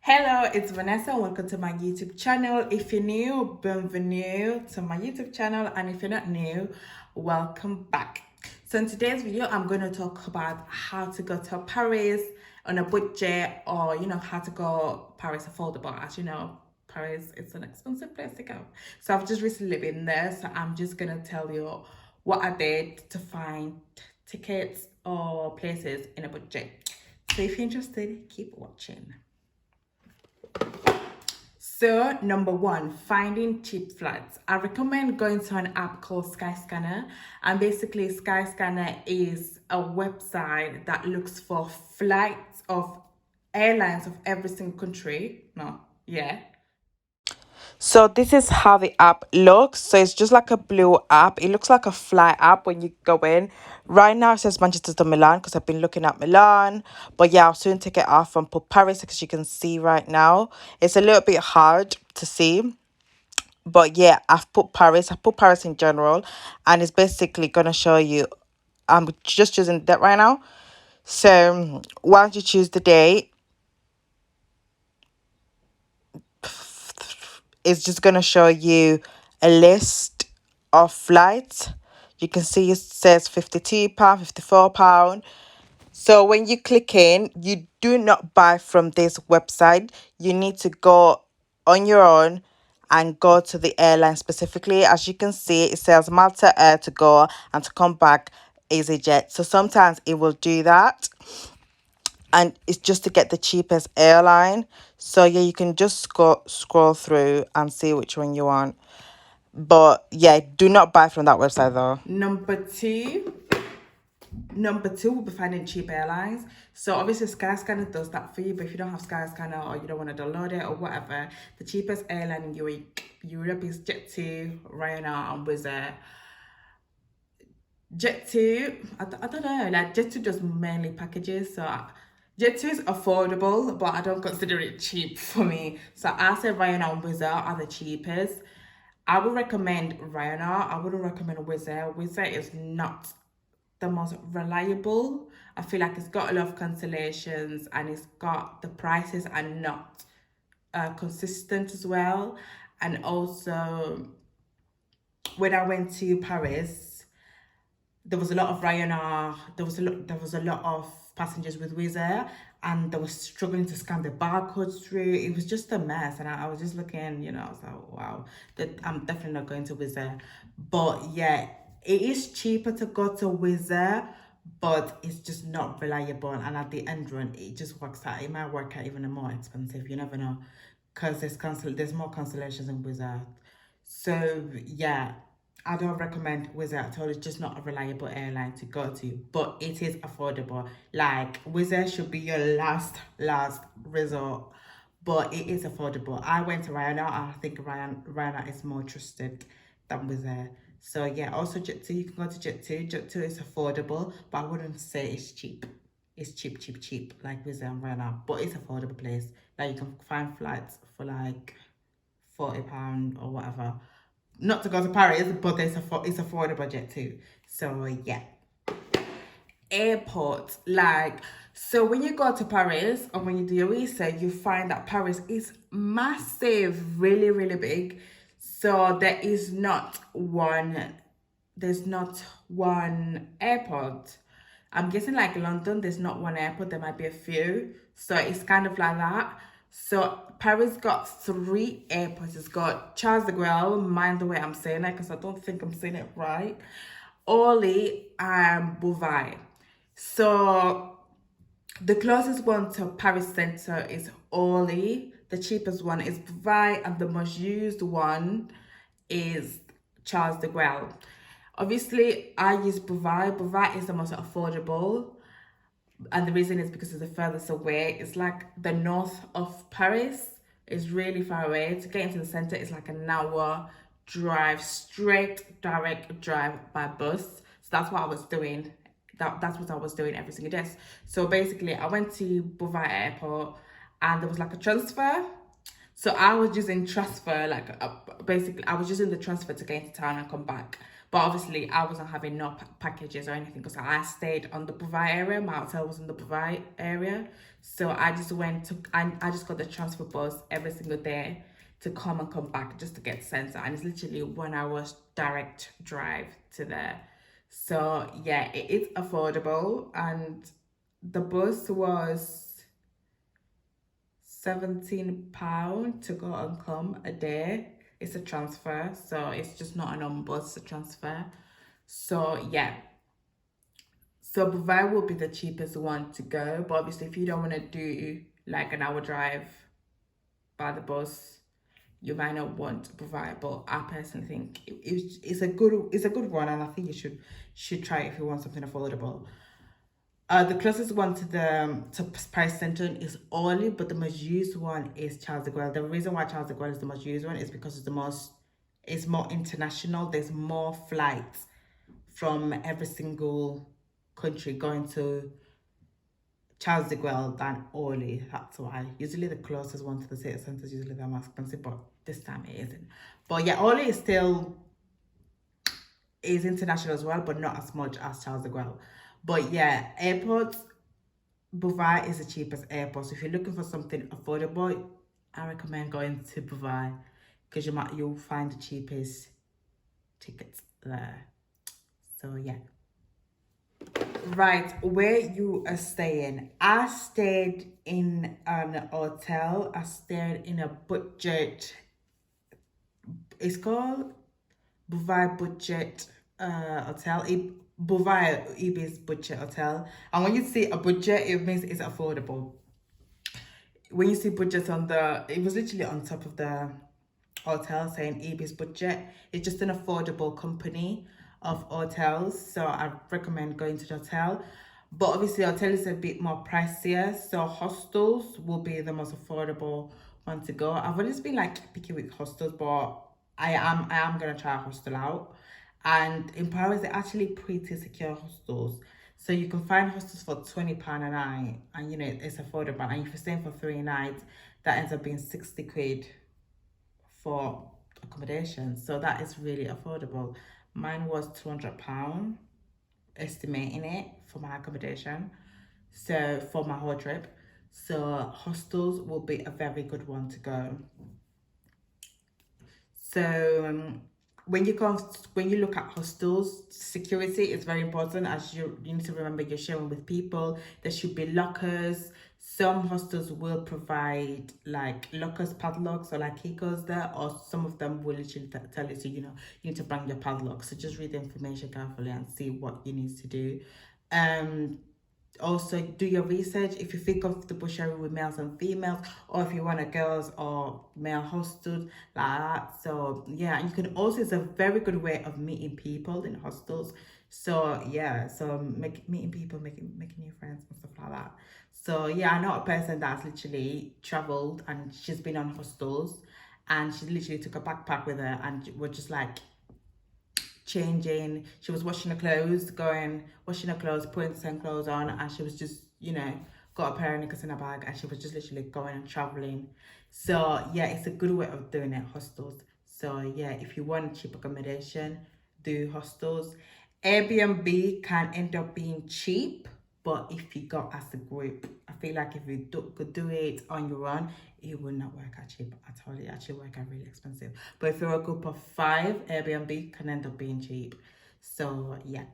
Hello, it's Vanessa and welcome to my YouTube channel. If you're new, bienvenue to my YouTube channel, and if you're not new, welcome back. So in today's video, I'm going to talk about how to go to Paris on a budget, or how to go Paris affordable. As you know, Paris is an expensive place to go. So I've just recently been there, so I'm just going to tell you what I did to find tickets or places in a budget. So if you're interested, keep watching. So, number one, finding cheap flights. I recommend going to an app called Skyscanner. And basically, Skyscanner is a website that looks for flights of airlines of every single country. No, yeah. So this is how the app looks. So it's just like a blue app. It looks like a flight app when you go in. Right now it says Manchester to Milan because I've been looking at Milan. But yeah, I'll soon take it off and put Paris because you can see right now. It's a little bit hard to see. But yeah, I've put Paris. I put Paris in general. And it's basically going to show you. I'm just choosing that right now. So once you choose the date, it's just going to show you a list of flights. You can see it says £52, £54. So when you click in, you do not buy from this website. You need to go on your own and go to the airline specifically. As you can see, it says Malta Air to go and to come back EasyJet. So sometimes it will do that. And it's just to get the cheapest airline. So yeah, you can just scroll through and see which one you want. But yeah, do not buy from that website though. Number two will be finding cheap airlines. So obviously Skyscanner does that for you, but if you don't have Skyscanner or you don't want to download it or whatever, the cheapest airline in Europe is Jet2, Ryanair and Wizz Air. Jet2, I don't know, like Jet2 does mainly packages, so Jet2 is affordable, but I don't consider it cheap for me. So I say Ryanair and Wizz Air are the cheapest. I would recommend Ryanair. I wouldn't recommend Wizz Air. Wizz Air is not the most reliable. I feel like it's got a lot of cancellations and it's got the prices are not consistent as well. And also, when I went to Paris, there was a lot of Ryanair. There was a lot of passengers with Wizz Air, and they were struggling to scan the barcodes through. It was just a mess, and I was just looking, I was like, wow, that I'm definitely not going to Wizz Air. But yeah, it is cheaper to go to Wizz Air, but it's just not reliable. And at the end run, it just works out. It might work out even more expensive. You never know, because there's more cancellations in Wizz Air. So yeah, I don't recommend Wizz Air at all. It's just not a reliable airline to go to, but it is affordable. Like Wizz Air should be your last resort, but it is affordable. I went to Ryanair. I think Ryanair is more trusted than Wizz Air. So yeah, also Jet2, you can go to Jet2. Jet2 is affordable, but I wouldn't say it's cheap. It's cheap, like Wizz Air and Ryanair, but it's affordable place. Like you can find flights for like £40 or whatever. Not to go to Paris, but it's affordable Jet2. So yeah. Airport, like, so when you go to Paris or when you do your research, you find that Paris is massive, really, really big. So there's not one airport. I'm guessing like London, there's not one airport, there might be a few. So it's kind of like that. So Paris got 3 airports. It's got Charles de Gaulle, mind the way I'm saying it, because I don't think I'm saying it right. Orly and Beauvais. So the closest one to Paris Center is Orly. The cheapest one is Beauvais, and the most used one is Charles de Gaulle. Obviously, I use Beauvais. Beauvais is the most affordable. And the reason is because it's the furthest away. It's like the north of Paris. It's really far away. To get into the center, it's like an hour drive, straight direct drive by bus. So that's what I was doing. That's what I was doing every single day. So basically, I went to Beauvais Airport, and there was like a transfer. So I was using transfer, basically I was using the transfer to get into town and come back. But obviously, I wasn't having no packages or anything because I stayed on the Buvai area. My hotel was in the Buvai area. So I just I just got the transfer bus every single day to come back just to get sent. And it's literally 1 hour direct drive to there. So yeah, it is affordable. And the bus was £17 to go and come a day. It's a transfer, so it's just not a normal bus, it's a transfer. So yeah, so Buvai will be the cheapest one to go, but obviously if you don't want to do like an hour drive by the bus, you might not want Buvai. But I personally think it's a good one, and I think you should try it if you want something affordable. The closest one to the to Paris Central is Orly, but the most used one is Charles de Gaulle. The reason why Charles de Gaulle is the most used one is because it's more international. There's more flights from every single country going to Charles de Gaulle than Orly. That's why. Usually the closest one to the city centre is usually the most expensive, but this time it isn't. But yeah, Orly is international as well, but not as much as Charles de Gaulle. But yeah, airports, Buvai is the cheapest airport. So if you're looking for something affordable, I recommend going to Buvai because you'll find the cheapest tickets there. So yeah. Right, where you are staying. I stayed in an hotel. I stayed in a budget. It's called Buvai Budget Hotel. Buvai Ibis Budget Hotel. And when you see a budget, it means it's affordable. When you see budget it was literally on top of the hotel saying Ibis Budget. It's just an affordable company of hotels. So I recommend going to the hotel. But obviously, hotel is a bit more pricier. So hostels will be the most affordable one to go. I've always been like picky with hostels, but I am gonna try a hostel out. And in Paris, they're actually pretty secure hostels. So you can find hostels for £20 a night, and it's affordable. And if you're staying for 3 nights, that ends up being 60 quid for accommodation. So that is really affordable. Mine was £200, estimating it for my accommodation. So for my whole trip. So hostels will be a very good one to go. So when you look at hostels, security is very important, as you need to remember you're sharing with people. There should be lockers. Some hostels will provide like lockers, padlocks, or like keycodes there, or some of them will literally tell you, so you need to bring your padlock. So just read the information carefully and see what you need to do. Also do your research. If you think of the bush area with males and females, or if you want a girls or male hostels like that. So yeah, and you can also, it's a very good way of meeting people in hostels. So yeah, so meeting people, making new friends and stuff like that. So yeah, I know a person that's literally traveled and she's been on hostels, and she literally took a backpack with her, and we're just like changing. She was washing her clothes, putting the same clothes on, and she was just, got a pair of knickers in her bag, and she was just literally going and traveling. So yeah, it's a good way of doing it, hostels. So yeah, if you want cheap accommodation, do hostels. Airbnb can end up being cheap, but if you go as a group, I feel like if you could do it on your own, it will not work out cheap at all. It actually work out really expensive. But if you're a group of 5, Airbnb can end up being cheap. So yeah.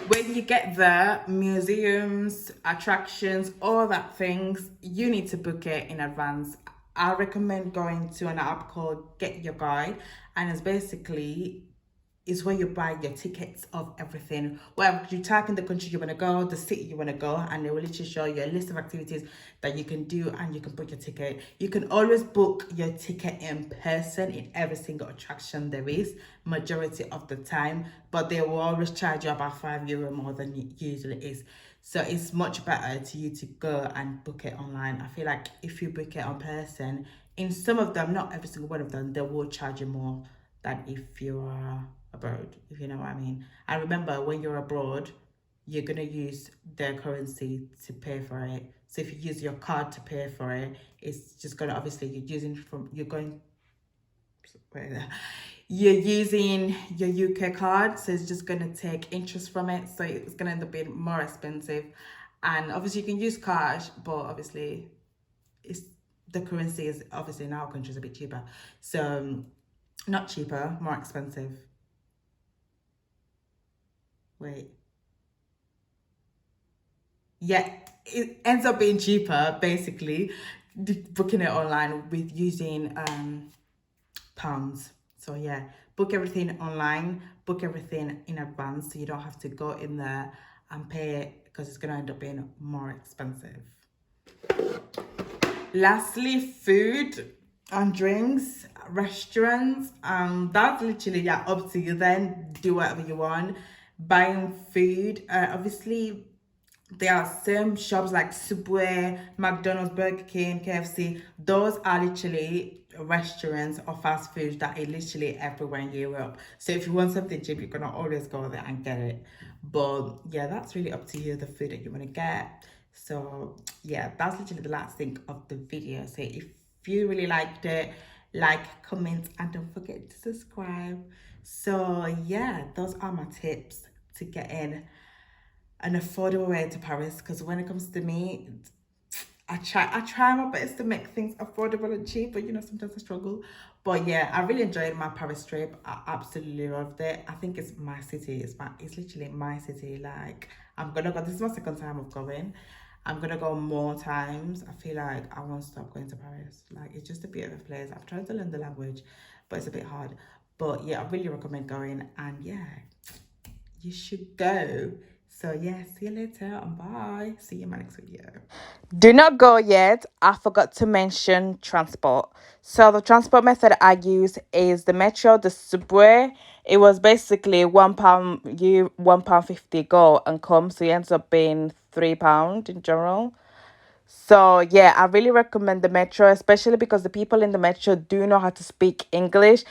When you get there, museums, attractions, all that things, you need to book it in advance. I recommend going to an app called Get Your Guide, and it's basically is where you buy your tickets of everything. Well, you type in the country you want to go, the city you want to go, and they will literally show you a list of activities that you can do, and you can book your ticket. You can always book your ticket in person in every single attraction there is, majority of the time, but they will always charge you about €5 more than it usually is. So it's much better to you to go and book it online. I feel like if you book it in person, in some of them, not every single one of them, they will charge you more than if you are abroad, if you know what I mean. And remember, when you're abroad, you're going to use their currency to pay for it. So if you use your card to pay for it, it's just going to, obviously, you're you're using your UK card, so it's just gonna take interest from it, so it's gonna end up being more expensive. And obviously you can use cash, but obviously it's the currency is obviously in our country is a bit cheaper. So not cheaper, more expensive. Wait. Yeah, it ends up being cheaper basically booking it online with using pounds. So yeah, book everything online, book everything in advance so you don't have to go in there and pay it because it's going to end up being more expensive. Lastly, food and drinks, restaurants, that's literally yeah up to you. Then do whatever you want. Buying food, obviously there are some shops like Subway, McDonald's, Burger King, KFC. Those are literally restaurants or fast food that are literally everywhere in Europe. So if you want something cheap, you're gonna always go there and get it. But yeah, that's really up to you, the food that you want to get. So yeah, that's literally the last thing of the video. So if you really liked it, like, comment, and don't forget to subscribe. So yeah, those are my tips to get in an affordable way to Paris, because when it comes to me, I try my best to make things affordable and cheap, but sometimes I struggle. But yeah, I really enjoyed my Paris trip. I absolutely loved it. I think it's my city. It's literally my city. Like I'm gonna go. This is my second time of going. I'm gonna go more times. I feel like I won't stop going to Paris. Like it's just a beautiful place. I've tried to learn the language, but it's a bit hard. But yeah, I really recommend going. And yeah, you should go. So yeah, see you later and bye. See you in my next video. Do not go yet. I forgot to mention transport. So the transport method I use is the metro, the subway. It was basically £1, you £1.50 go and come, so it ends up being £3 in general. So yeah, I really recommend the metro, especially because the people in the metro do know how to speak English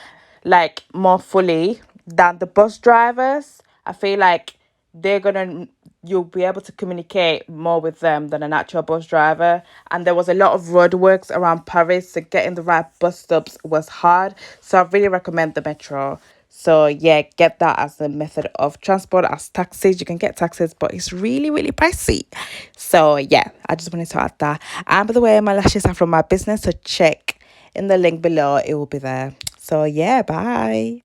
like more fully than the bus drivers. I feel like they're gonna you'll be able to communicate more with them than an actual bus driver. And there was a lot of roadworks around Paris, so getting the right bus stops was hard. So I really recommend the metro. So yeah, get that as a method of transport. As taxis, you can get taxis, but it's really, really pricey. So yeah, I just wanted to add that. And by the way, my lashes are from my business, so check in the link below, it will be there. So yeah, bye.